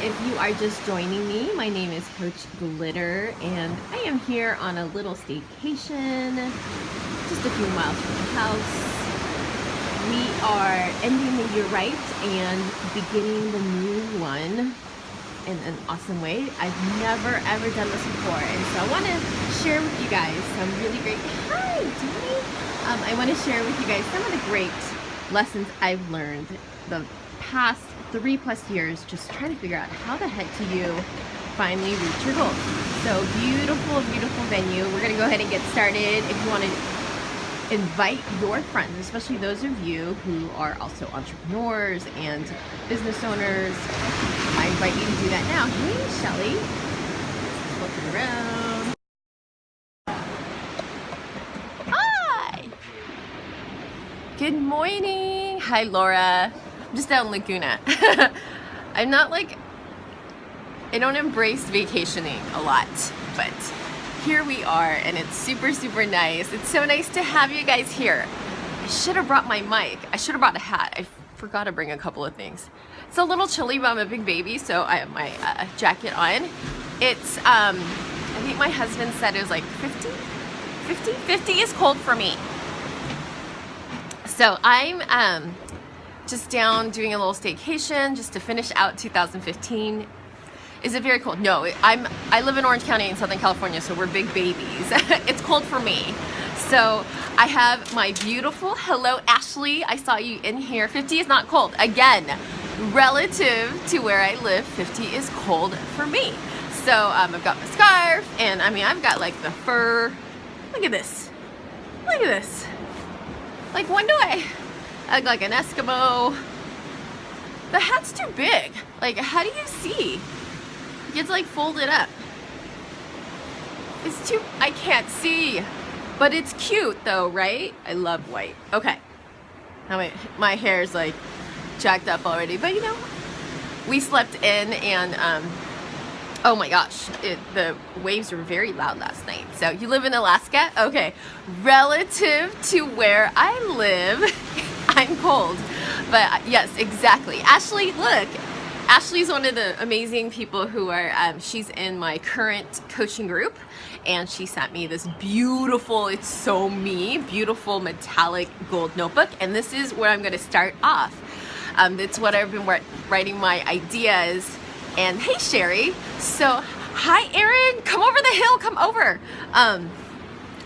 if you are just joining me, my name is Coach Glitter, and I am here on a little staycation, just a few miles from the house. We are ending the year right and beginning the new one in an awesome way. I've never ever done this before, and so I want to share with you guys some really great, hi Jenny! I want to share with you guys some of the great lessons I've learned the past 3+ years just trying to figure out how the heck do you finally reach your goals. So beautiful, beautiful venue. We're going to go ahead and get started. If you want to invite your friends, especially those of you who are also entrepreneurs and business owners, I invite you to do that now. Hey, Shelly. Looking around. Hi. Good morning. Hi, Laura. I'm just out in Laguna. I'm not like, I don't embrace vacationing a lot, but here we are and it's super, super nice. It's so nice to have you guys here. I should have brought my mic. I should have brought a hat. I forgot to bring a couple of things. It's a little chilly, but I'm a big baby, so I have my jacket on. It's, I think my husband said it was like 50? 50? 50 is cold for me. So I'm just down doing a little staycation just to finish out 2015. Is it very cold? No, I live in Orange County in Southern California, so we're big babies. It's cold for me. So I have my beautiful, hello Ashley, I saw you in here. 50 is not cold. Again, relative to where I live, 50 is cold for me. So I've got my scarf, and I mean, I've got like the fur. Look at this. Look at this. Like, when do I look like an Eskimo? The hat's too big. Like, how do you see? It's like folded up. It's too, I can't see. But it's cute though, right? I love white. Okay. Now my hair's like jacked up already, but you know, we slept in and oh my gosh, the waves were very loud last night. So you live in Alaska? Okay. Relative to where I live, I'm cold. But yes, exactly. Ashley, look. Ashley's one of the amazing people who are, she's in my current coaching group, and she sent me this beautiful, it's so me, beautiful metallic gold notebook, and this is where I'm going to start off. It's what I've been writing my ideas. And hey Sherry, so hi Erin, come over the hill, come over.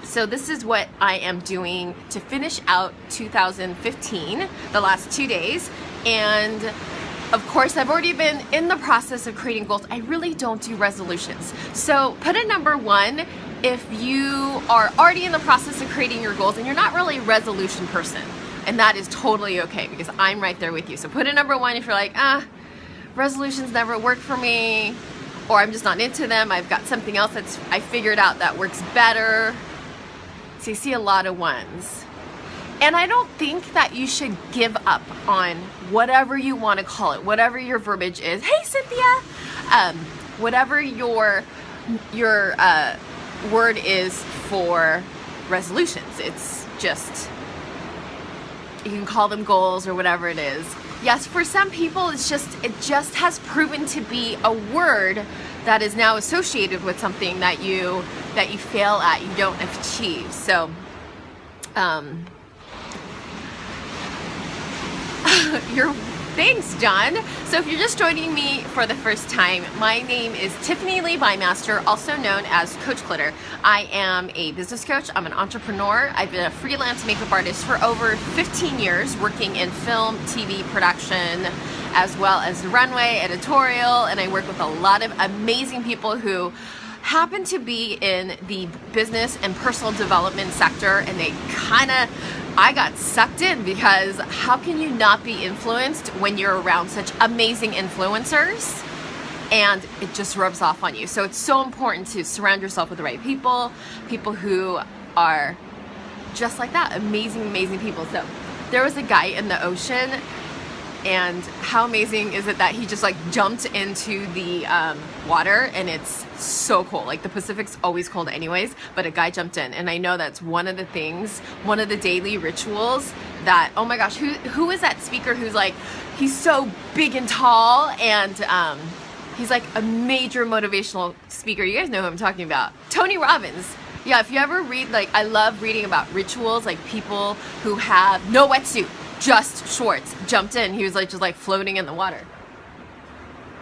So this is what I am doing to finish out 2015, the last 2 days, and of course, I've already been in the process of creating goals. I really don't do resolutions. So put a number 1 if you are already in the process of creating your goals and you're not really a resolution person. And that is totally okay because I'm right there with you. So put a number 1 if you're like, resolutions never work for me, or I'm just not into them. I've got something else I figured out that works better. So you see a lot of 1s. And I don't think that you should give up on whatever you want to call it, whatever your verbiage is. Hey, Cynthia! Whatever your word is for resolutions. It's just, you can call them goals or whatever it is. Yes, for some people, it just has proven to be a word that is now associated with something that you fail at, you don't achieve. So, thanks, John. So if you're just joining me for the first time, my name is Tiffany Lee Bymaster, also known as Coach Glitter. I am a business coach. I'm an entrepreneur. I've been a freelance makeup artist for over 15 years, working in film, TV production, as well as runway, editorial, and I work with a lot of amazing people who happen to be in the business and personal development sector, and I got sucked in because how can you not be influenced when you're around such amazing influencers? And it just rubs off on you. So it's so important to surround yourself with the right people who are just like that, amazing, amazing people. So there was a guy in the ocean, and how amazing is it that he just like jumped into the water, and it's so cold. Like the Pacific's always cold anyways, but a guy jumped in, and I know that's one of the things, one of the daily rituals that, oh my gosh, who is that speaker who's like, he's so big and tall, and He's like a major motivational speaker. You guys know who I'm talking about. Tony Robbins. Yeah, if you ever read, like, I love reading about rituals, like people who have no wetsuit, just shorts, jumped in. He was like just like floating in the water.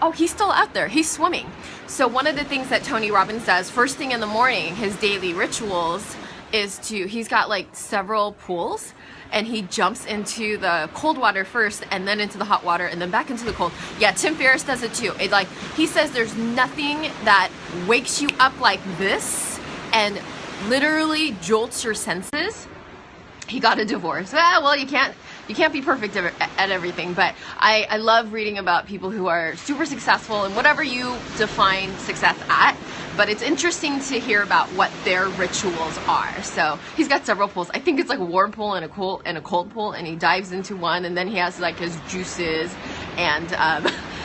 Oh, he's still out there. He's swimming. So one of the things that Tony Robbins does first thing in the morning, his daily rituals, is he's got like several pools, and he jumps into the cold water first and then into the hot water and then back into the cold. Yeah, Tim Ferriss does it too. He says there's nothing that wakes you up like this and literally jolts your senses. He got a divorce. Well, you can't be perfect at everything, but I love reading about people who are super successful and whatever you define success at, but it's interesting to hear about what their rituals are. So he's got several pools. I think it's like a warm pool and a cold pool, and he dives into one, and then he has like his juices, and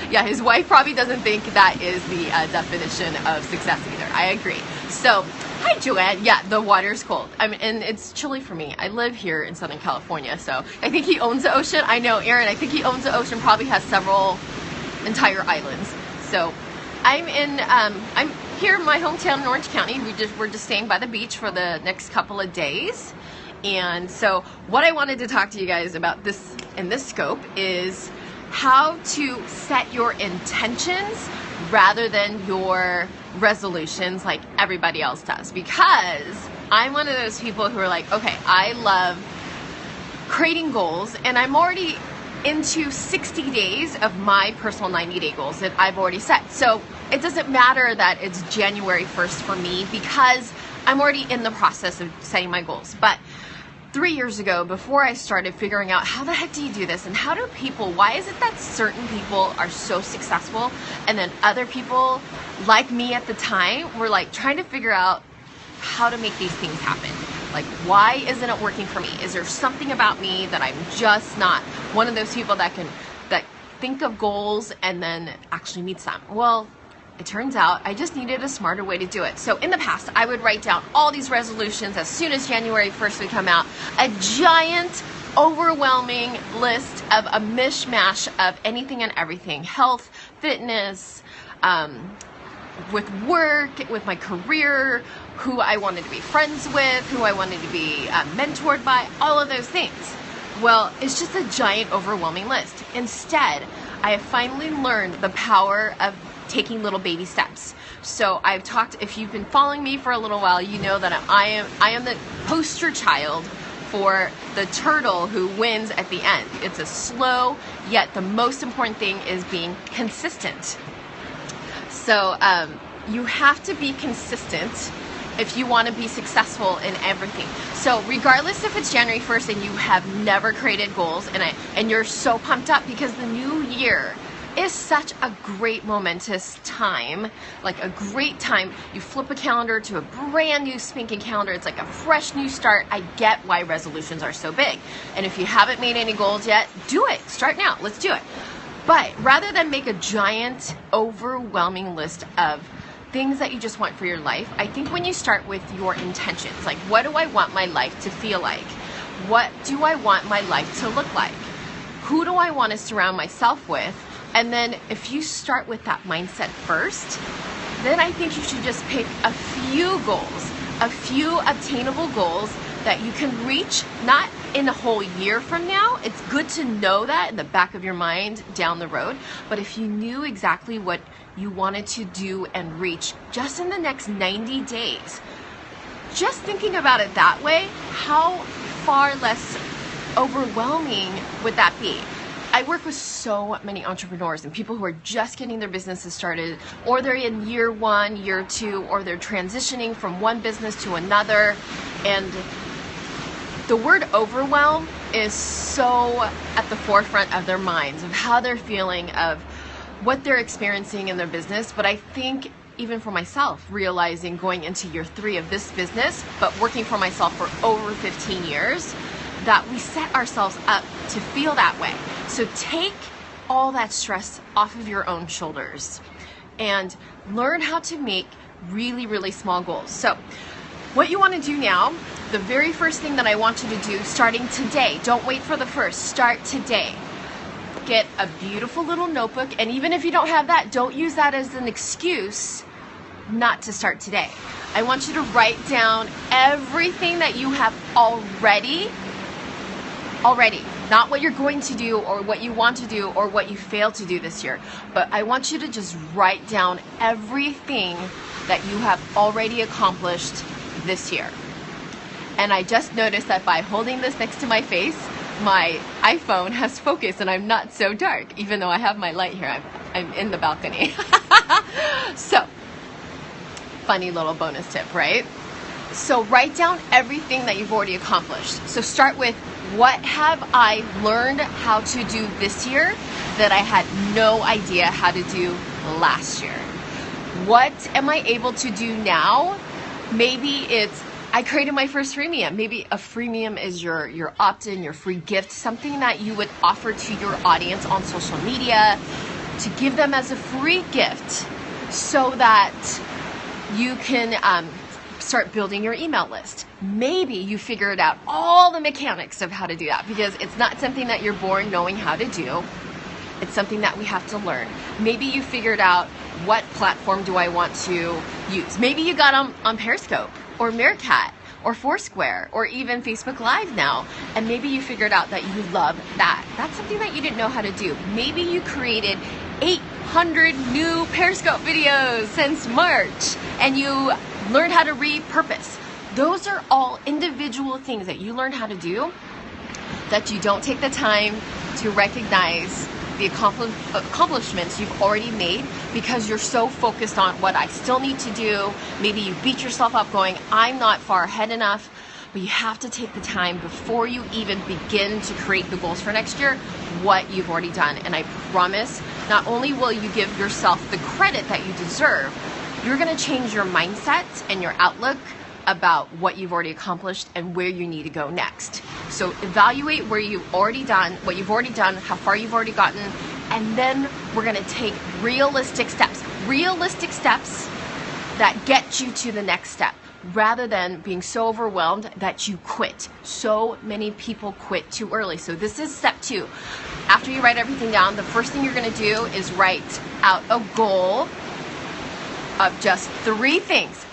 yeah, his wife probably doesn't think that is the definition of success either. I agree. So, hi Joanne. Yeah, the water's cold. I mean, and it's chilly for me. I live here in Southern California, so I think he owns the ocean. I know, Aaron, I think he owns the ocean, probably has several entire islands. So I'm here in my hometown in Orange County. We're just staying by the beach for the next couple of days. And so what I wanted to talk to you guys about this in this scope is how to set your intentions rather than your resolutions like everybody else does, because I'm one of those people who are like, okay, I love creating goals, and I'm already into 60 days of my personal 90-day goals that I've already set. So it doesn't matter that it's January 1st for me, because I'm already in the process of setting my goals. But 3 years ago, before I started figuring out how the heck do you do this, and why is it that certain people are so successful and then other people like me at the time were like trying to figure out how to make these things happen? Like, why isn't it working for me? Is there something about me that I'm just not one of those people that think of goals and then actually meets them? Well, it turns out I just needed a smarter way to do it. So in the past, I would write down all these resolutions as soon as January 1st would come out, a giant, overwhelming list of a mishmash of anything and everything, health, fitness, with work, with my career, who I wanted to be friends with, who I wanted to be mentored by, all of those things. Well, it's just a giant, overwhelming list. Instead, I have finally learned the power of taking little baby steps. So I've talked, if you've been following me for a little while, you know that I am the poster child for the turtle who wins at the end. It's a slow, yet the most important thing is being consistent. So you have to be consistent if you want to be successful in everything. So regardless if it's January 1st and you have never created goals, and you're so pumped up because the new year is such a great momentous time, like a great time. You flip a calendar to a brand new spanking calendar. It's like a fresh new start. I get why resolutions are so big. And if you haven't made any goals yet, do it. Start now. Let's do it. But rather than make a giant, overwhelming list of things that you just want for your life, I think when you start with your intentions, like, what do I want my life to feel like? What do I want my life to look like? Who do I want to surround myself with? And then if you start with that mindset first, then I think you should just pick a few goals, a few obtainable goals that you can reach, not in a whole year from now. It's good to know that in the back of your mind down the road. But if you knew exactly what you wanted to do and reach just in the next 90 days, just thinking about it that way, how far less overwhelming would that be? I work with so many entrepreneurs and people who are just getting their businesses started, or they're in year 1, year 2, or they're transitioning from one business to another. And the word overwhelm is so at the forefront of their minds, of how they're feeling, of what they're experiencing in their business. But I think even for myself, realizing going into year 3 of this business, but working for myself for over 15 years, that we set ourselves up to feel that way. So take all that stress off of your own shoulders and learn how to make really, really small goals. So what you want to do now, the very first thing that I want you to do starting today, don't wait for the first, start today. get a beautiful little notebook, and even if you don't have that, don't use that as an excuse not to start today. I want you to write down everything that you have already, not what you're going to do or what you want to do or what you failed to do this year, but I want you to just write down everything that you have already accomplished this year. And I just noticed that by holding this next to my face, my iPhone has focus and I'm not so dark, even though I have my light here. I'm in the balcony. So, funny little bonus tip, right? So write down everything that you've already accomplished. So start with, what have I learned how to do this year that I had no idea how to do last year? What am I able to do now? Maybe it's, I created my first freemium. Maybe a freemium is your opt-in, your free gift, something that you would offer to your audience on social media to give them as a free gift so that you can start building your email list. Maybe you figured out all the mechanics of how to do that, because it's not something that you're born knowing how to do. It's something that we have to learn. Maybe you figured out, what platform do I want to use? Maybe you got on Periscope or Meerkat or Foursquare or even Facebook Live now, and maybe you figured out that you love that. That's something that you didn't know how to do. Maybe you created 800 new Periscope videos since March and you learned how to repurpose. Those are all individual things that you learn how to do that you don't take the time to recognize the accomplishments you've already made because you're so focused on what I still need to do. Maybe you beat yourself up going, I'm not far ahead enough. But you have to take the time before you even begin to create the goals for next year, what you've already done. And I promise, not only will you give yourself the credit that you deserve, you're going to change your mindset and your outlook about what you've already accomplished and where you need to go next. So evaluate where you've already done, what you've already done, how far you've already gotten, and then we're going to take realistic steps that get you to the next step, rather than being so overwhelmed that you quit. So many people quit too early. So this is step 2. After you write everything down, the first thing you're going to do is write out a goal of just 3 things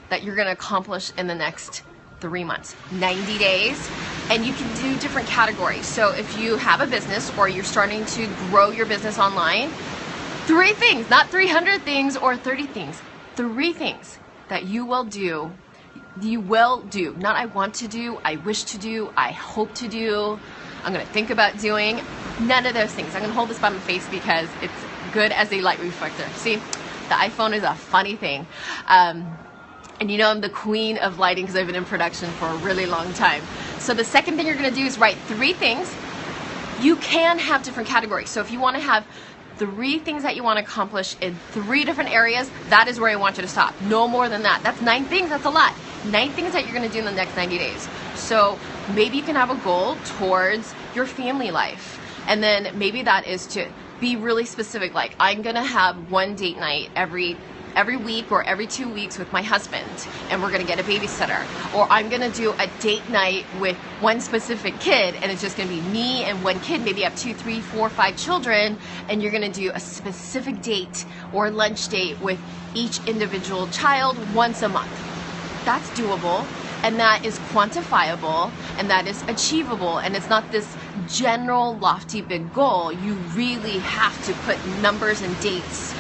that you're going to accomplish in the next 3 months, 90 days, and you can do different categories. So if you have a business or you're starting to grow your business online, 3 things, not 300 things or 30 things, 3 things that you will do, not I want to do, I wish to do, I hope to do, I'm going to think about doing, none of those things. I'm going to hold this by my face because it's good as a light reflector. See? The iPhone is a funny thing. And you know I'm the queen of lighting because I've been in production for a really long time. So the second thing you're going to do is write 3 things. You can have different categories. So if you want to have 3 things that you want to accomplish in 3 different areas, that is where I want you to stop. No more than that. That's 9 things. That's a lot. 9 things that you're going to do in the next 90 days. So maybe you can have a goal towards your family life. And then maybe that is to be really specific, like I'm gonna have 1 date night every week or every 2 weeks with my husband, and we're gonna get a babysitter. Or I'm gonna do a date night with 1 specific kid, and it's just gonna be me and 1 kid. Maybe you have 2, 3, 4, 5 children, and you're gonna do a specific date or lunch date with each individual child once a month. That's doable, and that is quantifiable, and that is achievable, and it's not this general lofty big goal. You really have to put numbers and dates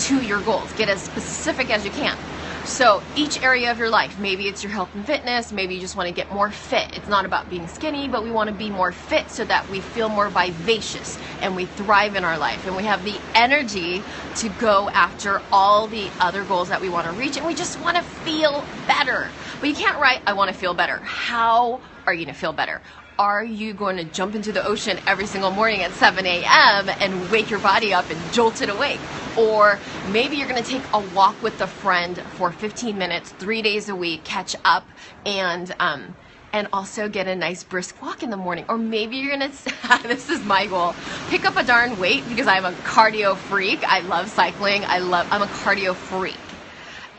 to your goals. Get as specific as you can. So each area of your life, maybe it's your health and fitness, maybe you just want to get more fit. It's not about being skinny, but we want to be more fit so that we feel more vivacious and we thrive in our life and we have the energy to go after all the other goals that we want to reach, and we just want to feel better. But you can't write, I want to feel better. How are you going to feel better? Are you going to jump into the ocean every single morning at 7 a.m. and wake your body up and jolt it awake? Or maybe you're going to take a walk with a friend for 15 minutes, 3 days a week, catch up, and also get a nice brisk walk in the morning. Or maybe you're going to, this is my goal, pick up a darn weight because I'm a cardio freak. I love cycling. I'm a cardio freak.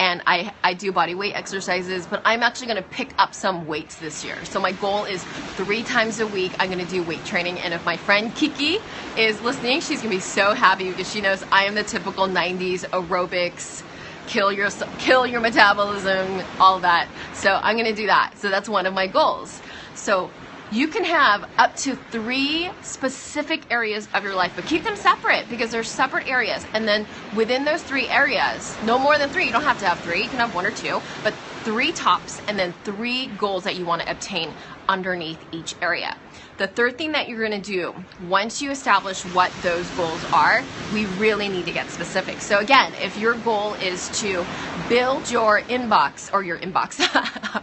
and I do body weight exercises, but I'm actually going to pick up some weights this year. So my goal is 3 times a week I'm going to do weight training, and if my friend Kiki is listening, she's going to be so happy because she knows I am the typical 90s aerobics, kill your metabolism, all that. So I'm going to do that. So that's one of my goals. So you can have up to 3 specific areas of your life, but keep them separate because they're separate areas. And then within those 3 areas, no more than 3, you don't have to have 3, you can have 1 or 2, but 3 tops and then 3 goals that you want to obtain underneath each area. The third thing that you're going to do, once you establish what those goals are, we really need to get specific. So again, if your goal is to build your inbox, or your inbox,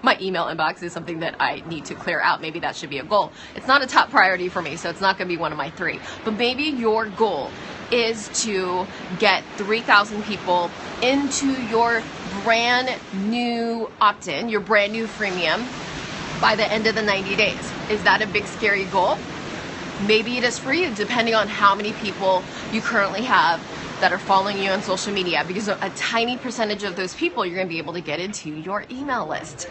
my email inbox is something that I need to clear out. Maybe that should be a goal. It's not a top priority for me, so it's not going to be one of my 3. But maybe your goal is to get 3,000 people into your brand new opt-in, your brand new freemium, by the end of the 90 days. Is that a big scary goal? Maybe it is for you, depending on how many people you currently have that are following you on social media, because a tiny percentage of those people you're going to be able to get into your email list.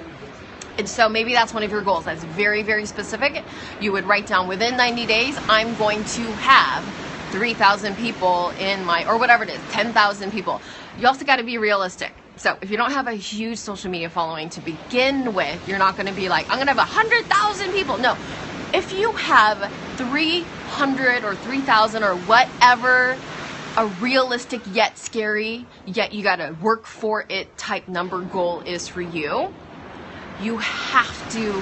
And so maybe that's one of your goals. That's very, very specific. You would write down within 90 days, I'm going to have 3,000 people in my, or whatever it is, 10,000 people. You also got to be realistic. So if you don't have a huge social media following to begin with, you're not going to be like, I'm going to have 100,000 people. No, if you have 300 or 3,000 or whatever, a realistic yet scary, yet you got to work for it type number goal is for you, you have to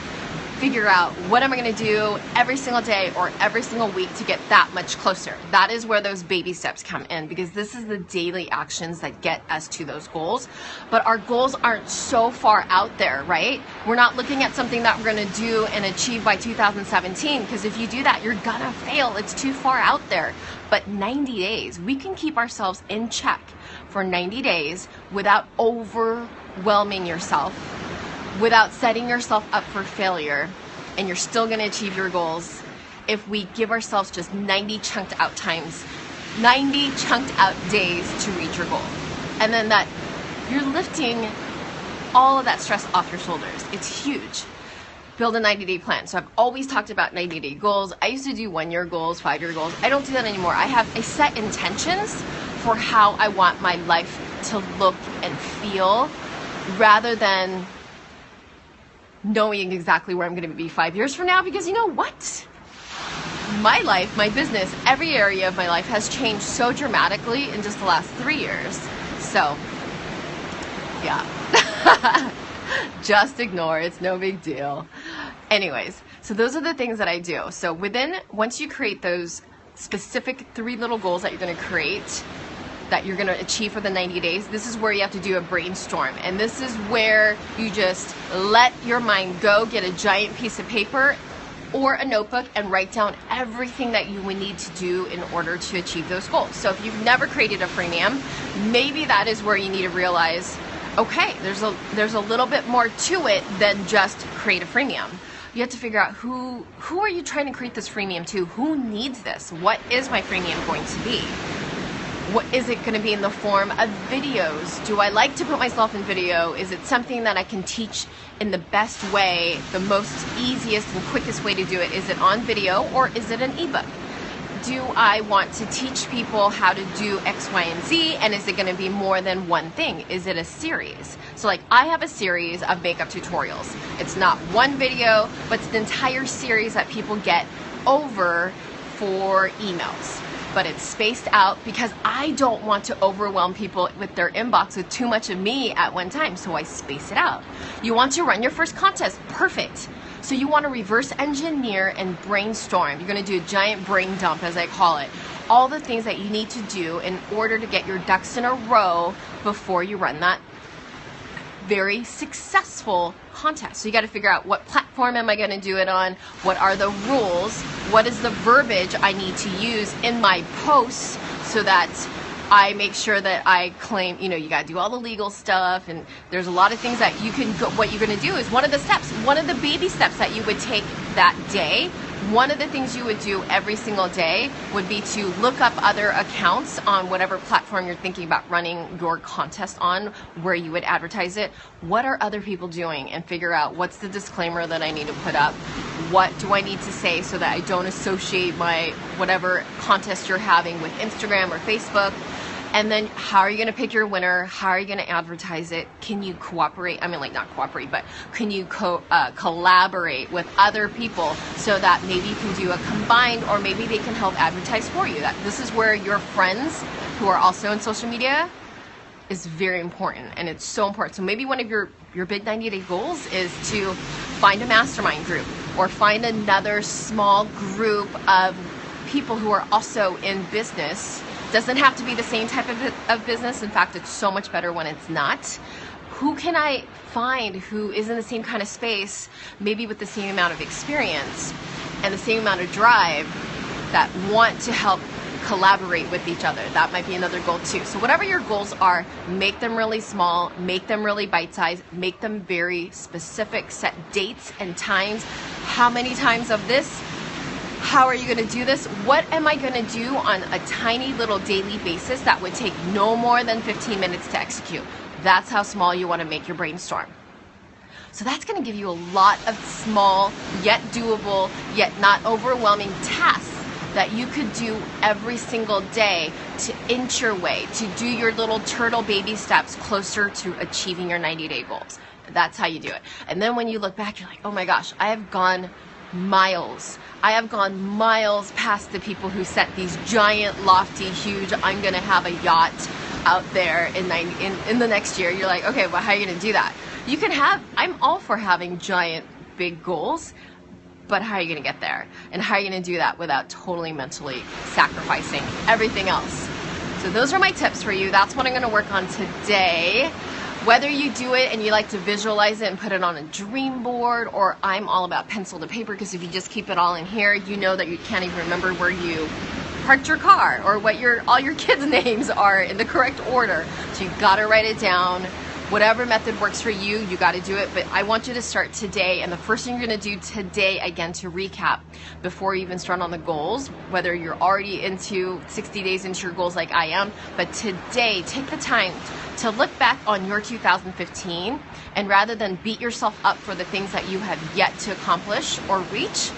figure out what am I going to do every single day or every single week to get that much closer. That is where those baby steps come in, because this is the daily actions that get us to those goals. But our goals aren't so far out there, right? We're not looking at something that we're going to do and achieve by 2017, because if you do that, you're gonna fail. It's too far out there. But 90 days, we can keep ourselves in check for 90 days without overwhelming yourself, without setting yourself up for failure, and you're still going to achieve your goals if we give ourselves just 90 chunked out times, 90 chunked out days to reach your goal. And then that you're lifting all of that stress off your shoulders. It's huge. Build a 90-day plan. So I've always talked about 90-day goals. I used to do 1-year goals, 5-year goals. I don't do that anymore. I set intentions for how I want my life to look and feel, rather than knowing exactly where I'm going to be 5 years from now, because you know what? My life, my business, every area of my life has changed so dramatically in just the last 3 years. So, yeah. Just ignore, it's no big deal. Anyways, so those are the things that I do. So once you create those specific 3 little goals that you're going to create, that you're going to achieve for the 90 days, this is where you have to do a brainstorm. And this is where you just let your mind go, get a giant piece of paper or a notebook and write down everything that you would need to do in order to achieve those goals. So if you've never created a freemium, maybe that is where you need to realize, okay, there's a little bit more to it than just create a freemium. You have to figure out who are you trying to create this freemium to? Who needs this? What is my freemium going to be? What is it going to be in the form of videos? Do I like to put myself in video? Is it something that I can teach in the best way, the most easiest and quickest way to do it? Is it on video, or is it an ebook? Do I want to teach people how to do X, Y, and Z, and is it going to be more than one thing? Is it a series? So like I have a series of makeup tutorials. It's not one video, but it's an entire series that people get over for emails. But it's spaced out because I don't want to overwhelm people with their inbox with too much of me at one time, so I space it out. You want to run your first contest, perfect. So you want to reverse engineer and brainstorm. You're going to do a giant brain dump, as I call it. All the things that you need to do in order to get your ducks in a row before you run that very successful contest. So you got to figure out, what platform am I going to do it on? What are the rules? What is the verbiage I need to use in my posts so that I make sure that I claim, you got to do all the legal stuff, and there's a lot of things that you can go, what you're going to do is one of the baby steps that you would take that day one of the things you would do every single day would be to look up other accounts on whatever platform you're thinking about running your contest on, where you would advertise it. What are other people doing? And figure out what's the disclaimer that I need to put up. What do I need to say so that I don't associate my whatever contest you're having with Instagram or Facebook? And then how are you going to pick your winner? How are you going to advertise it? Can you cooperate? I mean, like, not cooperate, but can you collaborate with other people so that maybe you can do a combined, or maybe they can help advertise for you? That this is where your friends who are also in social media is very important, and it's so important. So maybe one of your big 90-day goals is to find a mastermind group, or find another small group of people who are also in business. Doesn't have to be the same type of business. In fact, it's so much better when it's not. Who can I find who is in the same kind of space, maybe with the same amount of experience and the same amount of drive, that want to help collaborate with each other? That might be another goal too. So whatever your goals are, make them really small, make them really bite-sized, make them very specific, set dates and times. How many times of this? How are you going to do this? What am I going to do on a tiny little daily basis that would take no more than 15 minutes to execute? That's how small you want to make your brainstorm. So that's going to give you a lot of small, yet doable, yet not overwhelming tasks that you could do every single day to inch your way, to do your little turtle baby steps closer to achieving your 90-day goals. That's how you do it. And then when you look back, you're like, oh my gosh, I have gone miles. I have gone miles past the people who set these giant, lofty, huge, I'm going to have a yacht out there in the next year. You're like, okay, well, how are you going to do that? You can have, I'm all for having giant, big goals, but how are you going to get there? And how are you going to do that without totally mentally sacrificing everything else? So those are my tips for you. That's what I'm going to work on today. Whether you do it and you like to visualize it and put it on a dream board, or I'm all about pencil to paper, because if you just keep it all in here, you know that you can't even remember where you parked your car or what all your kids' names are in the correct order. So you got to write it down. Whatever method works for you, you got to do it. But I want you to start today. And the first thing you're going to do today, again, to recap, before you even start on the goals, whether you're already into 60 days into your goals like I am, but today, take the time to look back on your 2015, and rather than beat yourself up for the things that you have yet to accomplish or reach,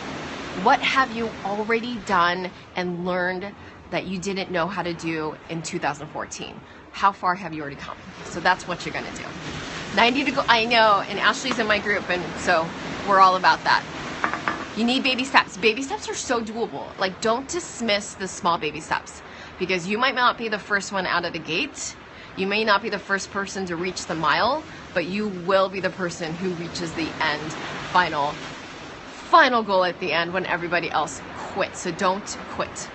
what have you already done and learned that you didn't know how to do in 2014? How far have you already come? So that's what you're gonna do. 90 to go, I know, and Ashley's in my group, and so we're all about that. You need baby steps. Baby steps are so doable. Like, don't dismiss the small baby steps, because you might not be the first one out of the gate. You may not be the first person to reach the mile, but you will be the person who reaches the end, final goal at the end when everybody else quits. So don't quit.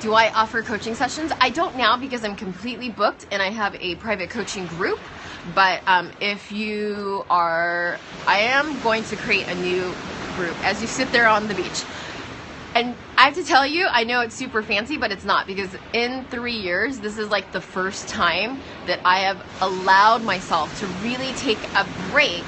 Do I offer coaching sessions? I don't now, because I'm completely booked and I have a private coaching group. But if you are, I am going to create a new group as you sit there on the beach. And I have to tell you, I know it's super fancy, but it's not, because in 3 years, this is like the first time that I have allowed myself to really take a break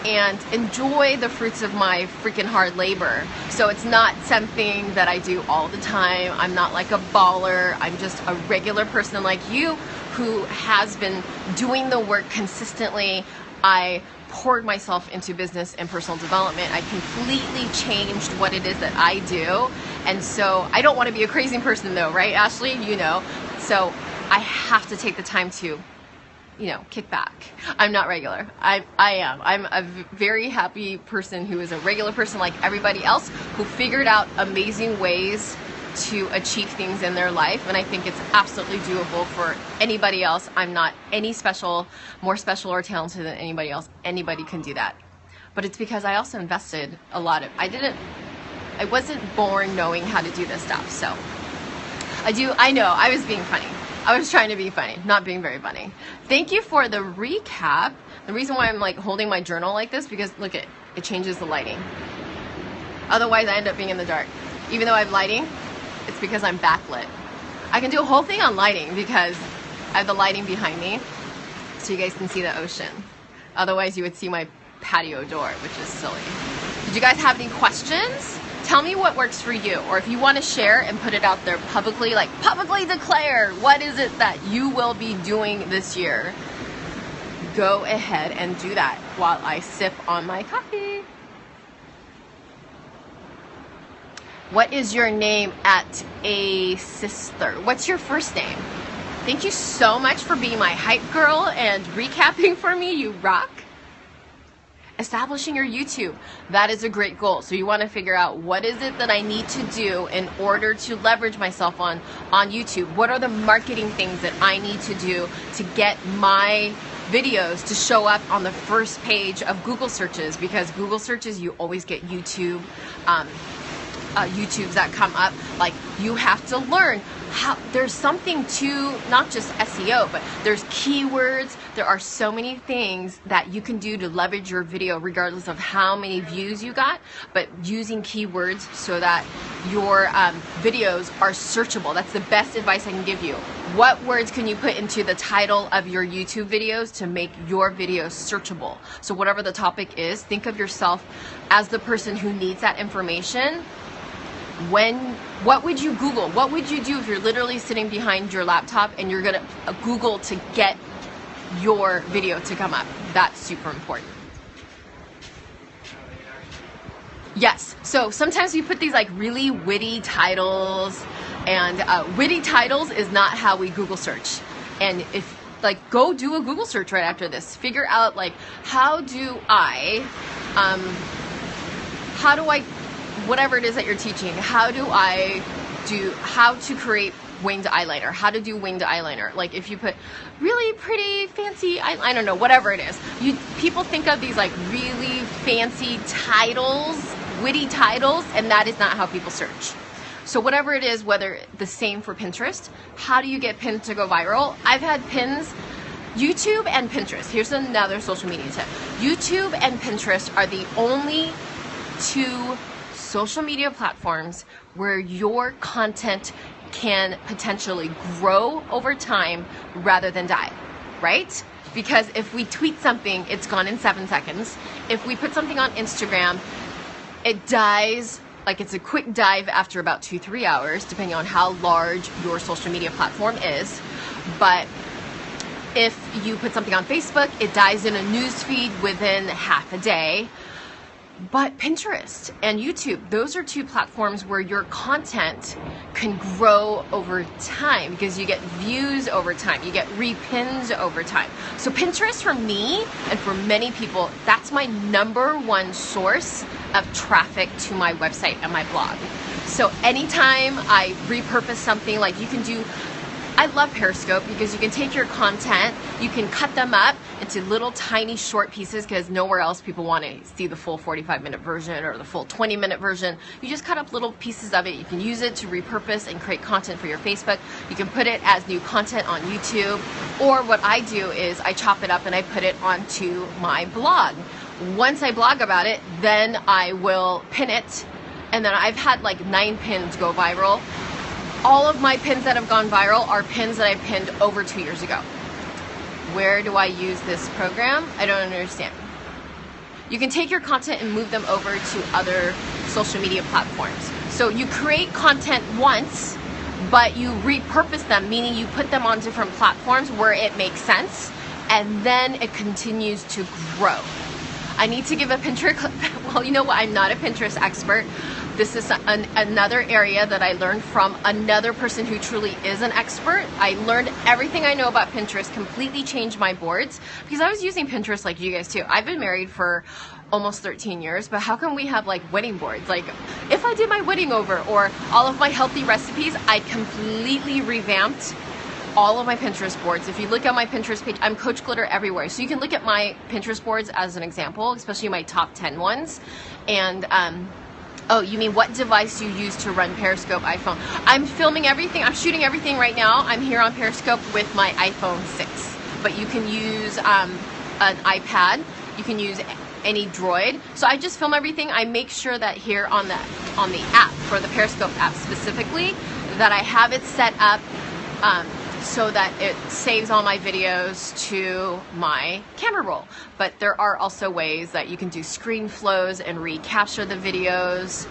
and enjoy the fruits of my freaking hard labor. So it's not something that I do all the time. I'm not like a baller. I'm just a regular person like you who has been doing the work consistently. I poured myself into business and personal development. I completely changed what it is that I do. And so I don't want to be a crazy person though, right, Ashley? You know, so I have to take the time to, you know, kick back. I'm not regular. I am. I'm a very happy person who is a regular person like everybody else, who figured out amazing ways to achieve things in their life. And I think it's absolutely doable for anybody else. I'm not any special, more special or talented than anybody else. Anybody can do that. But it's because I also invested a lot of, I wasn't born knowing how to do this stuff. So I know, I was being funny. I was trying to be funny, not being very funny. Thank you for the recap. The reason why I'm like holding my journal like this, because look, it changes the lighting. Otherwise I end up being in the dark. Even though I have lighting, it's because I'm backlit. I can do a whole thing on lighting because I have the lighting behind me so you guys can see the ocean. Otherwise you would see my patio door, which is silly. Did Did you guys have any questions? Tell me what works for you, or if you want to share and put it out there publicly, like publicly declare what is it that you will be doing this year. Go ahead and do that while I sip on my coffee. What is your name at a sister? What's your first name? Thank you so much for being my hype girl and recapping for me. You rock. Establishing your YouTube. That is a great goal. So you want to figure out what is it that I need to do in order to leverage myself on YouTube. What are the marketing things that I need to do to get my videos to show up on the first page of Google searches? Because Google searches, you always get YouTubes that come up. Like, you have to learn how there's something to not just SEO, but there's keywords. There are so many things that you can do to leverage your video regardless of how many views you got, but using keywords so that your videos are searchable. That's the best advice I can give you. What words can you put into the title of your YouTube videos to make your videos searchable? So whatever the topic is, think of yourself as the person who needs that information. What would you Google? What would you do if you're literally sitting behind your laptop and you're gonna Google to get your video to come up? That's super important. Yes, so sometimes we put these like really witty titles, and witty titles is not how we Google search. And if like, go do a Google search right after this. Figure out like, how do I whatever it is that you're teaching, how to create winged eyeliner, how to do winged eyeliner. Like, if you put really pretty fancy, I don't know, whatever it is. People think of these like really fancy titles, witty titles, and that is not how people search. So whatever it is, whether the same for Pinterest, how do you get pins to go viral? I've had pins, YouTube and Pinterest. Here's another social media tip. YouTube and Pinterest are the only two social media platforms where your content can potentially grow over time rather than die, right? Because if we tweet something, it's gone in 7 seconds. If we put something on Instagram, it dies, like it's a quick dive after about 2-3 hours, depending on how large your social media platform is. But if you put something on Facebook, it dies in a news feed within half a day. But Pinterest and YouTube, those are two platforms where your content can grow over time because you get views over time, you get repins over time. So Pinterest, for me and for many people, that's my #1 source of traffic to my website and my blog. So anytime I repurpose something, like you can do, I love Periscope because you can take your content, you can cut them up into little tiny short pieces because nowhere else people want to see the full 45-minute version or the full 20-minute version. You just cut up little pieces of it. You can use it to repurpose and create content for your Facebook. You can put it as new content on YouTube. Or what I do is I chop it up and I put it onto my blog. Once I blog about it, then I will pin it. And then I've had like 9 pins go viral. All of my pins that have gone viral are pins that I pinned over 2 years ago. Where do I use this program? I don't understand. You can take your content and move them over to other social media platforms. So you create content once, but you repurpose them, meaning you put them on different platforms where it makes sense, and then it continues to grow. I need to give a Pinterest, well, you know what, I'm not a Pinterest expert. This is another area that I learned from another person who truly is an expert. I learned everything I know about Pinterest, completely changed my boards, because I was using Pinterest like you guys too. I've been married for almost 13 years, but how come we have like wedding boards? Like, if I did my wedding over or all of my healthy recipes, I completely revamped all of my Pinterest boards. If you look at my Pinterest page, I'm Coach Glitter everywhere. So you can look at my Pinterest boards as an example, especially my top 10 ones. And oh, you mean what device you use to run Periscope? iPhone. I'm filming everything. I'm shooting everything right now. I'm here on Periscope with my iPhone 6. But you can use an iPad. You can use any Droid. So I just film everything. I make sure that here on the app, for the Periscope app specifically, that I have it set up so that it saves all my videos to my camera roll. But there are also ways that you can do screen flows and recapture the videos,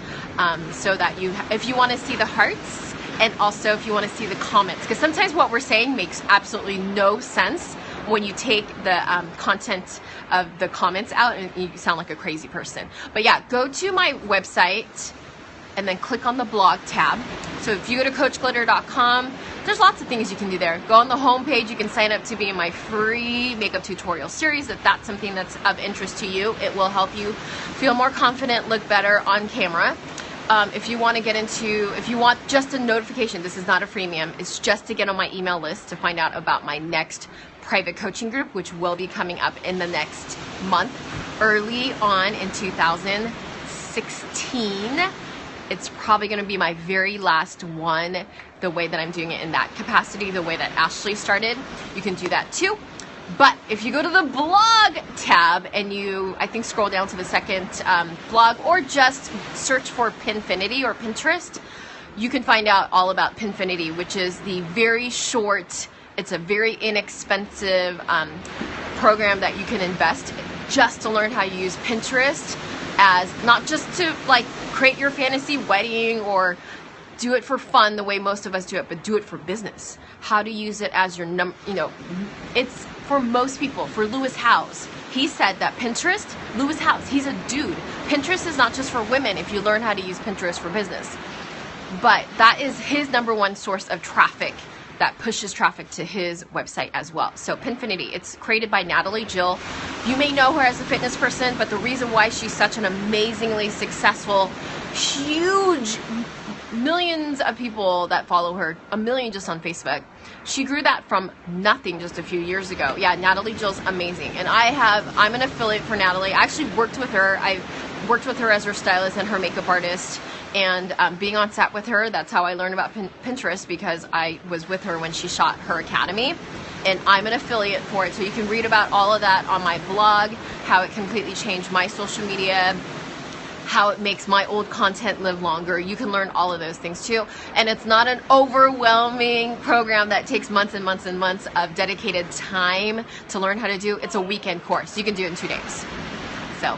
so that if you want to see the hearts, and also if you want to see the comments, because sometimes what we're saying makes absolutely no sense when you take the content of the comments out and you sound like a crazy person. But yeah, go to my website and then click on the blog tab. So if you go to coachglitter.com, there's lots of things you can do there. Go on the home page, you can sign up to be in my free makeup tutorial series. If that's something that's of interest to you, it will help you feel more confident, look better on camera. If you want just a notification, this is not a freemium, it's just to get on my email list to find out about my next private coaching group, which will be coming up in the next month, early on in 2016. It's probably going to be my very last one, the way that I'm doing it in that capacity, the way that Ashley started. You can do that too. But if you go to the blog tab and I think scroll down to the second blog, or just search for Pinfinity or Pinterest, you can find out all about Pinfinity, which is the very short, it's a very inexpensive program that you can invest just to learn how to use Pinterest, as not just to like create your fantasy wedding or do it for fun the way most of us do it, but do it for business. How to use it as your it's for most people. For Lewis Howes, he said that Pinterest, Lewis Howes, he's a dude. Pinterest is not just for women if you learn how to use Pinterest for business, but that is his #1 source of traffic that pushes traffic to his website as well. So Pinfinity, it's created by Natalie Jill. You may know her as a fitness person, but the reason why she's such an amazingly successful, huge, millions of people that follow her, 1 million just on Facebook. She grew that from nothing just a few years ago. Yeah, Natalie Jill's amazing. And I'm an affiliate for Natalie. I actually worked with her. I worked with her as her stylist and her makeup artist. And being on set with her, that's how I learned about Pinterest, because I was with her when she shot her academy. And I'm an affiliate for it. So you can read about all of that on my blog, how it completely changed my social media, how it makes my old content live longer. You can learn all of those things too. And it's not an overwhelming program that takes months and months and months of dedicated time to learn how to do. It's a weekend course. You can do it in 2 days. So,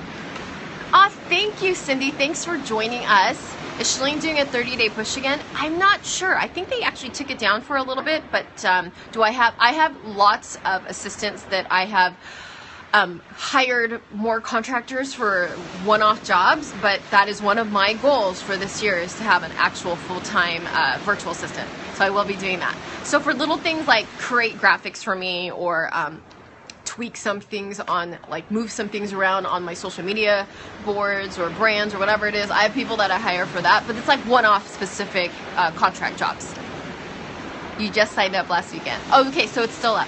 thank you, Cindy. Thanks for joining us. Is Shalene doing a 30-day push again? I'm not sure. I think they actually took it down for a little bit, but I have lots of assistants that I have hired more contractors for one-off jobs, but that is one of my goals for this year, is to have an actual full-time virtual assistant. So I will be doing that. So for little things like create graphics for me, or tweak some things on, like move some things around on my social media boards or brands or whatever it is, I have people that I hire for that, but it's like one-off specific contract jobs. You just signed up last weekend. Oh, okay, so it's still up.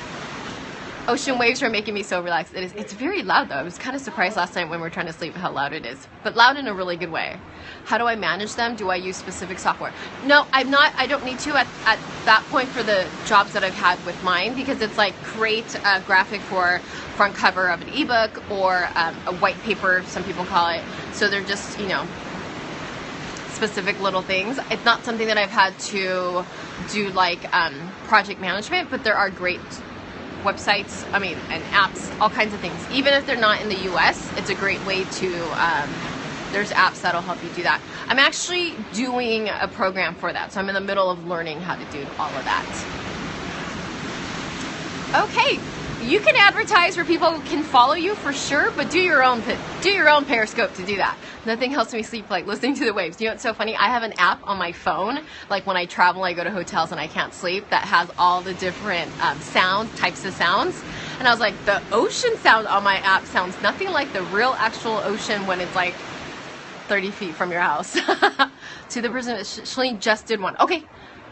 Ocean waves are making me so relaxed. It's very loud though. I was kind of surprised last night when we were trying to sleep how loud it is, but loud in a really good way. How do I manage them? Do I use specific software? No, I'm not. I don't need to at that point for the jobs that I've had with mine, because it's like create a graphic for front cover of an ebook, or a white paper, some people call it. So they're just, specific little things. It's not something that I've had to do like project management, but there are great websites, and apps, all kinds of things. Even if they're not in the US, it's a great way to, there's apps that'll help you do that. I'm actually doing a program for that, so I'm in the middle of learning how to do all of that. Okay, you can advertise where people can follow you for sure, but do your own Periscope to do that. Nothing helps me sleep like listening to the waves. You know what's so funny? I have an app on my phone, like when I travel, I go to hotels and I can't sleep, that has all the different types of sounds. And I was like, the ocean sound on my app sounds nothing like the real actual ocean when it's like 30 feet from your house. To the person, Shalene just did one. Okay.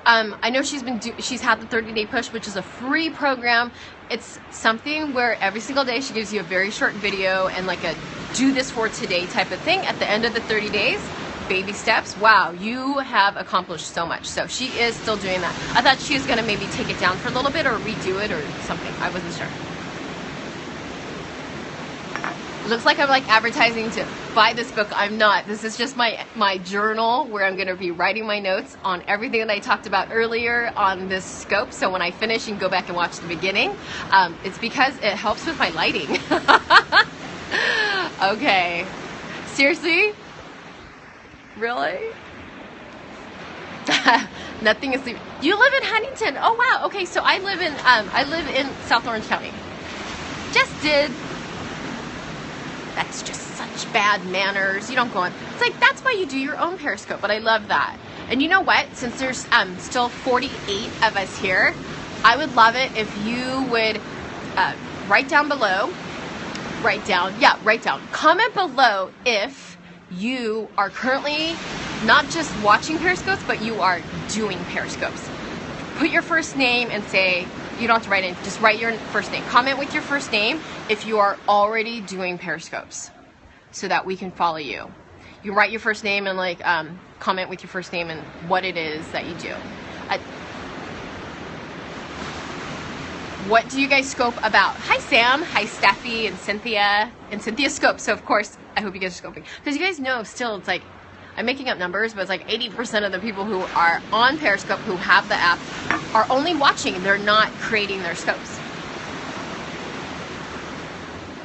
I know she's had the 30-day push, which is a free program. It's something where every single day she gives you a very short video and like a do this for today type of thing. At the end of the 30 days, baby steps. Wow, you have accomplished so much. So she is still doing that. I thought she was going to maybe take it down for a little bit or redo it or something. I wasn't sure. Looks like I'm like advertising to buy this book. I'm not. This is just my journal where I'm going to be writing my notes on everything that I talked about earlier on this scope. So when I finish, you can go back and watch the beginning. It's because it helps with my lighting. Okay. Seriously? Really? Nothing is sleep. You live in Huntington. Oh wow. Okay, so I live in South Orange County. Just did. That's just such bad manners. You don't go on. It's like, that's why you do your own Periscope, but I love that. And you know what? Since there's still 48 of us here, I would love it if you would write down. Comment below if you are currently not just watching Periscopes, but you are doing Periscopes. Put your first name and say, you don't have to write it, just write your first name. Comment with your first name if you are already doing Periscopes so that we can follow you. You write your first name and like comment with your first name and what it is that you do. What do you guys scope about? Hi Sam, hi Steffi and Cynthia Scope. So of course, I hope you guys are scoping. Because you guys know still it's like, I'm making up numbers, but it's like 80% of the people who are on Periscope who have the app are only watching. They're not creating their scopes.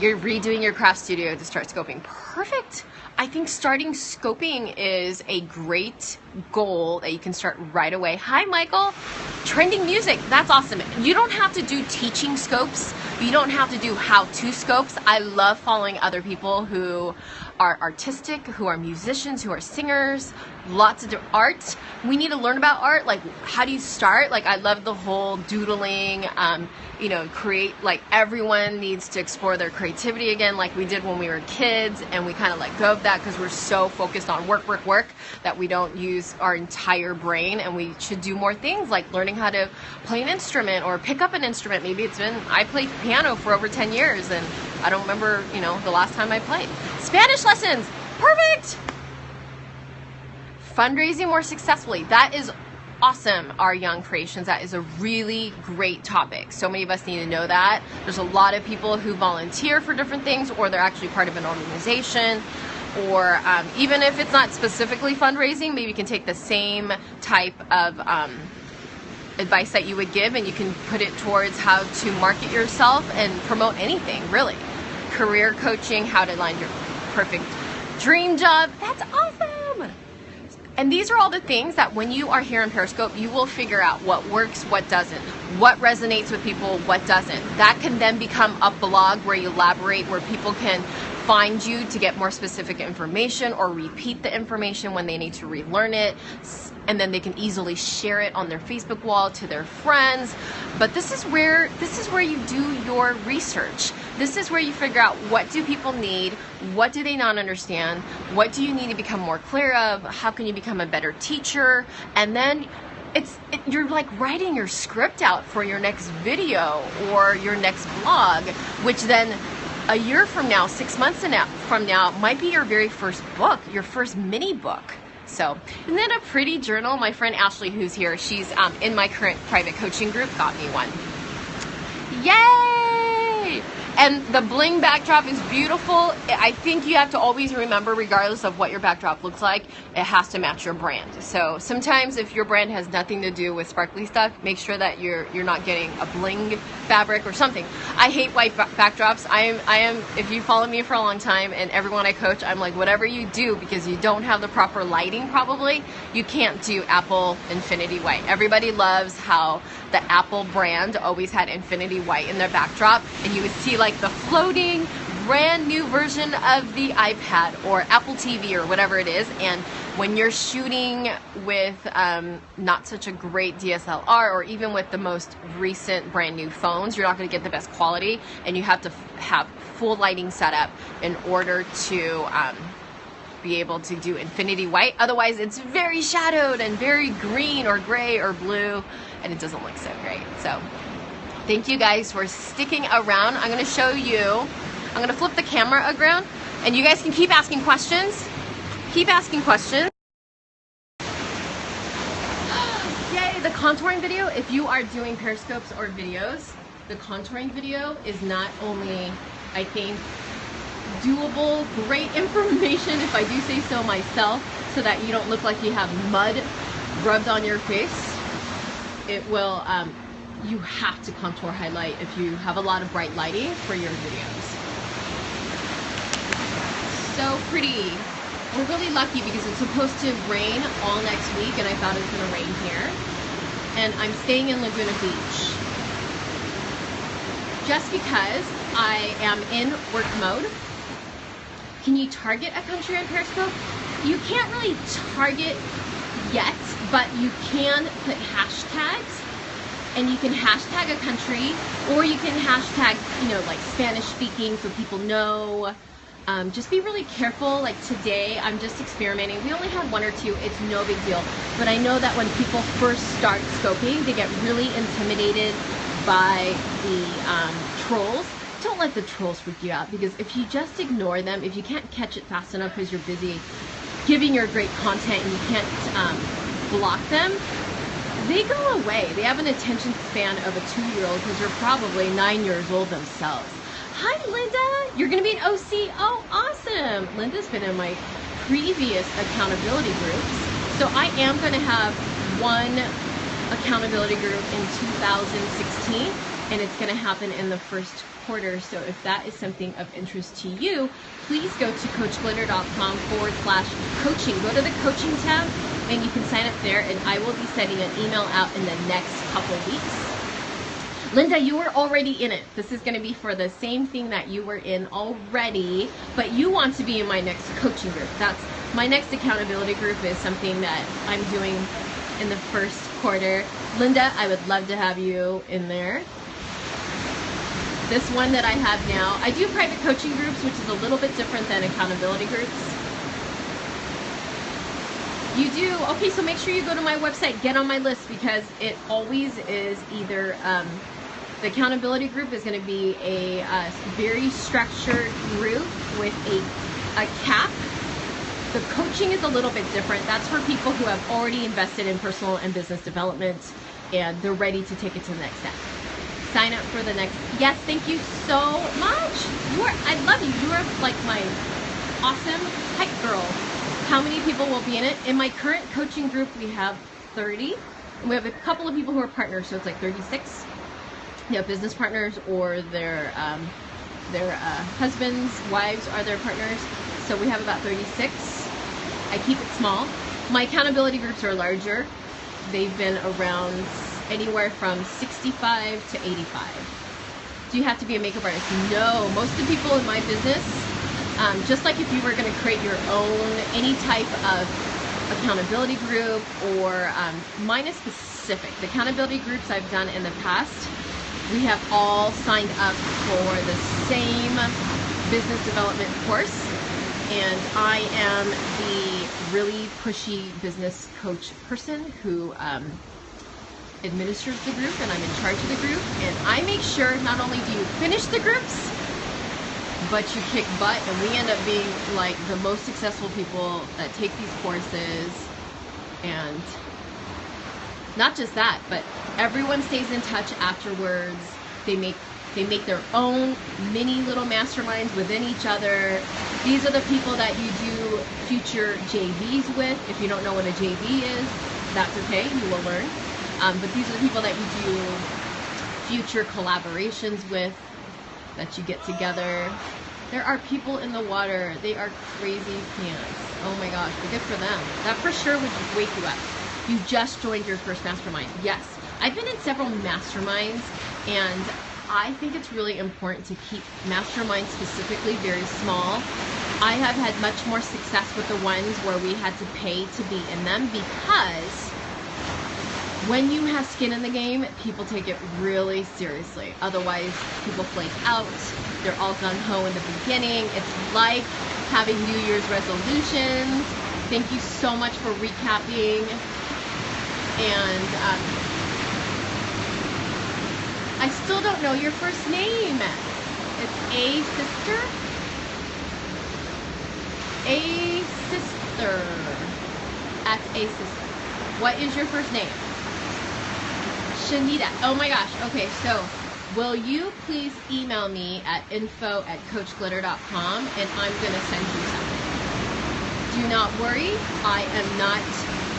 You're redoing your craft studio to start scoping. Perfect. I think starting scoping is a great goal that you can start right away. Hi, Michael. Trending music. That's awesome. You don't have to do teaching scopes. You don't have to do how-to scopes. I love following other people who are artistic, who are musicians, who are singers, lots of art. We need to learn about art. Like, how do you start? Like, I love the whole doodling, create, like, everyone needs to explore their creativity again, like we did when we were kids, and we kind of let go of that because we're so focused on work that we don't use our entire brain, and we should do more things like learning how to play an instrument or pick up an instrument. Maybe I played piano for over 10 years, and I don't remember, the last time I played. Spanish lessons, perfect! Fundraising more successfully, that is awesome, our young creations. That is a really great topic. So many of us need to know that. There's a lot of people who volunteer for different things, or they're actually part of an organization, or even if it's not specifically fundraising, maybe you can take the same type of advice that you would give and you can put it towards how to market yourself and promote anything, really. Career coaching, how to land your perfect dream job. That's awesome. And these are all the things that when you are here in Periscope, you will figure out what works, what doesn't, what resonates with people, what doesn't. That can then become a blog where you elaborate, where people can find you to get more specific information or repeat the information when they need to relearn it. And then they can easily share it on their Facebook wall to their friends. But this is where you do your research. This is where you figure out, what do people need? What do they not understand? What do you need to become more clear of? How can you become a better teacher? And then you're like writing your script out for your next video or your next blog, which then a year from now, 6 months from now, might be your very first book, your first mini book. So, isn't that a pretty journal? My friend Ashley, who's here, she's in my current private coaching group, got me one. Yay! And the bling backdrop is beautiful. I think you have to always remember, regardless of what your backdrop looks like, it has to match your brand. So sometimes if your brand has nothing to do with sparkly stuff, make sure that you're not getting a bling fabric or something. I hate white backdrops. I am, if you follow me for a long time and everyone I coach, I'm like, whatever you do, because you don't have the proper lighting probably, you can't do Apple Infinity White. Everybody loves how the Apple brand always had Infinity White in their backdrop, and you would see like the floating brand new version of the iPad or Apple TV or whatever it is. And when you're shooting with not such a great DSLR, or even with the most recent brand new phones, you're not going to get the best quality, and you have to have full lighting setup in order to be able to do Infinity White. Otherwise it's very shadowed and very green or gray or blue, and it doesn't look so great. So thank you guys for sticking around. I'm going to show you, I'm going to flip the camera around, and you guys can keep asking questions. Keep asking questions. Yay, the contouring video. If you are doing Periscopes or videos, the contouring video is not only, I think, doable, great information, if I do say so myself, so that you don't look like you have mud rubbed on your face. It will, you have to contour highlight if you have a lot of bright lighting for your videos. So pretty. We're really lucky because it's supposed to rain all next week, and I thought it was going to rain here. And I'm staying in Laguna Beach just because I am in work mode. Can you target a country on Periscope? You can't really target yet, but you can put hashtags, and you can hashtag a country, or you can hashtag, you know, like Spanish speaking, so people know. Just be really careful. Like today, I'm just experimenting. We only have 1 or 2. It's no big deal. But I know that when people first start scoping, they get really intimidated by the trolls. Don't let the trolls freak you out, because if you just ignore them, if you can't catch it fast enough because you're busy giving your great content and you can't block them, they go away. They have an attention span of a 2-year-old because they're probably 9 years old themselves. Hi, Linda. You're going to be an OC. Oh, awesome. Linda's been in my previous accountability groups. So I am going to have one accountability group in 2016, and it's going to happen in the first quarter. So if that is something of interest to you, please go to coachglitter.com/coaching. Go to the coaching tab, and you can sign up there, and I will be sending an email out in the next couple weeks. Linda, you were already in it. This is going to be for the same thing that you were in already, but you want to be in my next coaching group. That's my next accountability group, is something that I'm doing in the first quarter. Linda, I would love to have you in there. This one that I have now, I do private coaching groups, which is a little bit different than accountability groups. You do? Okay, so make sure you go to my website, get on my list, because it always is either, the accountability group is going to be a very structured group with a cap. The coaching is a little bit different. That's for people who have already invested in personal and business development, and they're ready to take it to the next step. Sign up for the next. Yes, thank you so much. I love you. You are like my awesome hype girl. How many people will be in it? In my current coaching group, we have 30. And we have a couple of people who are partners, so it's like 36. They have business partners, or their husbands, wives are their partners. So we have about 36. I keep it small. My accountability groups are larger. They've been around anywhere from 65 to 85. Do you have to be a makeup artist? No. Most of the people in my business, just like if you were going to create your own, any type of accountability group, or mine is specific. The accountability groups I've done in the past, we have all signed up for the same business development course, and I am the really pushy business coach person who administers the group, and I'm in charge of the group, and I make sure not only do you finish the groups, but you kick butt, and we end up being like the most successful people that take these courses. And not just that, but everyone stays in touch afterwards. They make their own mini little masterminds within each other. These are the people that you do future JVs with. If you don't know what a JV is, that's okay, you will learn. But these are the people that you do future collaborations with, that you get together. There are people in the water. They are crazy pants. Oh my gosh, but good for them. That for sure would wake you up. You just joined your first mastermind. Yes, I've been in several masterminds, and I think it's really important to keep masterminds specifically very small. I have had much more success with the ones where we had to pay to be in them, because when you have skin in the game, people take it really seriously. Otherwise, people flake out. They're all gung-ho in the beginning. It's like having New Year's resolutions. Thank you so much for recapping. And I still don't know your first name. It's A Sister? A Sister. At A Sister. What is your first name? Shanita. Oh my gosh. Okay, so will you please email me at info@coachglitter.com and I'm going to send you something. Do not worry, I am not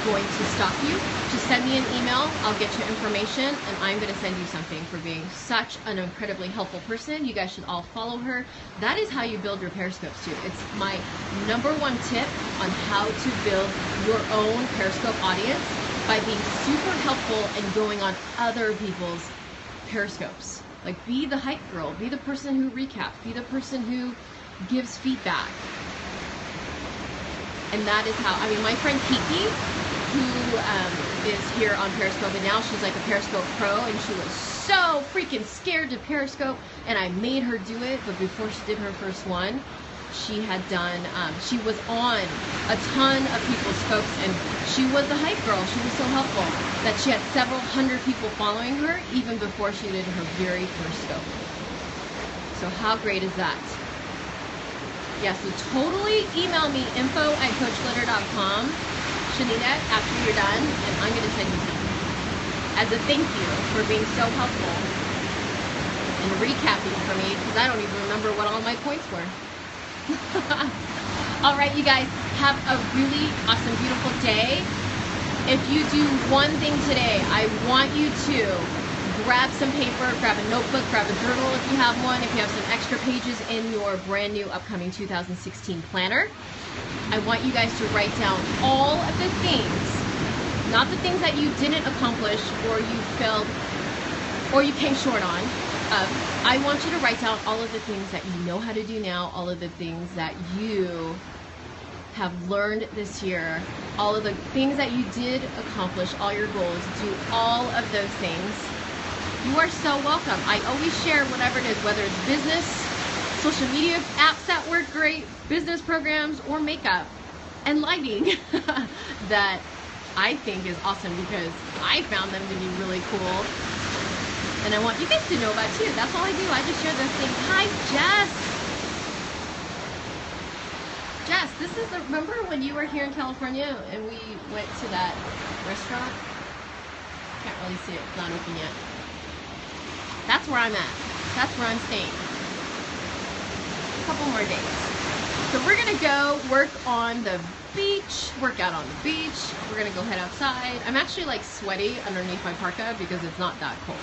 going to stop you. Just send me an email, I'll get you information, and I'm going to send you something for being such an incredibly helpful person. You guys should all follow her. That is how you build your Periscopes too. It's my #1 tip on how to build your own Periscope audience by being super helpful and going on other people's Periscopes. Like, be the hype girl, be the person who recaps, be the person who gives feedback. And that is how, I mean, my friend Kiki, who is here on Periscope, and now she's like a Periscope pro, and she was so freaking scared to Periscope, and I made her do it. But before she did her first one, she had done, she was on a ton of people's scopes, and she was the hype girl. She was so helpful that she had several hundred people following her even before she did her very first scope. So how great is that? Yeah, so totally email me info@coachglitter.com, Shanita, after you're done, and I'm going to send you something as a thank you for being so helpful and recapping for me, because I don't even remember what all my points were. All right, you guys, have a really awesome, beautiful day. If you do one thing today, I want you to grab some paper, grab a notebook, grab a journal if you have one, if you have some extra pages in your brand new upcoming 2016 planner. I want you guys to write down all of the things, not the things that you didn't accomplish or you failed or you came short on. I want you to write down all of the things that you know how to do now, all of the things that you have learned this year, all of the things that you did accomplish, all your goals. Do all of those things. You are so welcome. I always share whatever it is, whether it's business, social media apps that work great, business programs, or makeup and lighting that I think is awesome because I found them to be really cool. And I want you guys to know about too. That's all I do. I just share those things. Hi, Jess. Jess, this is remember when you were here in California and we went to that restaurant? Can't really see it. It's not open yet. That's where I'm at. That's where I'm staying. A couple more days. So we're gonna go work on the beach, work out on the beach. We're gonna go head outside. I'm actually like sweaty underneath my parka because it's not that cold.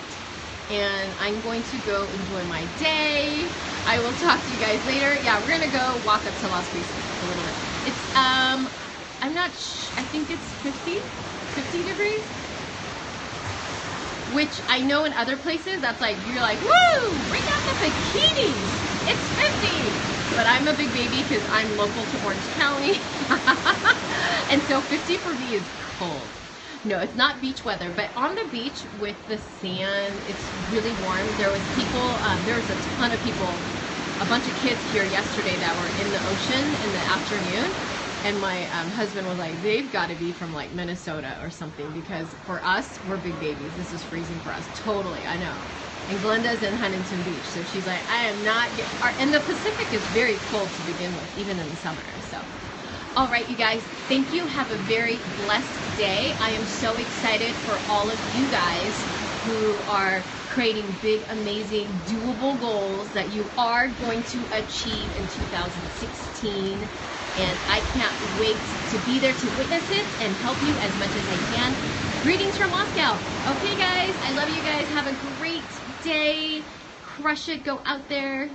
And I'm going to go enjoy my day. I will talk to you guys later. Yeah, we're gonna go walk up to Las Cruces a little bit. It's I'm not I think it's 50 degrees. Which I know in other places, that's like, you're like, woo, bring out the bikinis, it's 50. But I'm a big baby because I'm local to Orange County. And so 50 for me is cold. No, it's not beach weather, but on the beach with the sand, it's really warm. There was people, there was a ton of people, a bunch of kids here yesterday that were in the ocean in the afternoon. And my husband was like, they've got to be from like Minnesota or something, because for us, we're big babies. This is freezing for us. Totally, I know. And Glenda's in Huntington Beach, so she's like, I am not, and the Pacific is very cold to begin with, even in the summer, so. All right, you guys, thank you. Have a very blessed day. I am so excited for all of you guys who are creating big, amazing, doable goals that you are going to achieve in 2016. And I can't wait to be there to witness it and help you as much as I can. Greetings from Moscow. Okay, guys, I love you guys. Have a great day. Crush it. Go out there.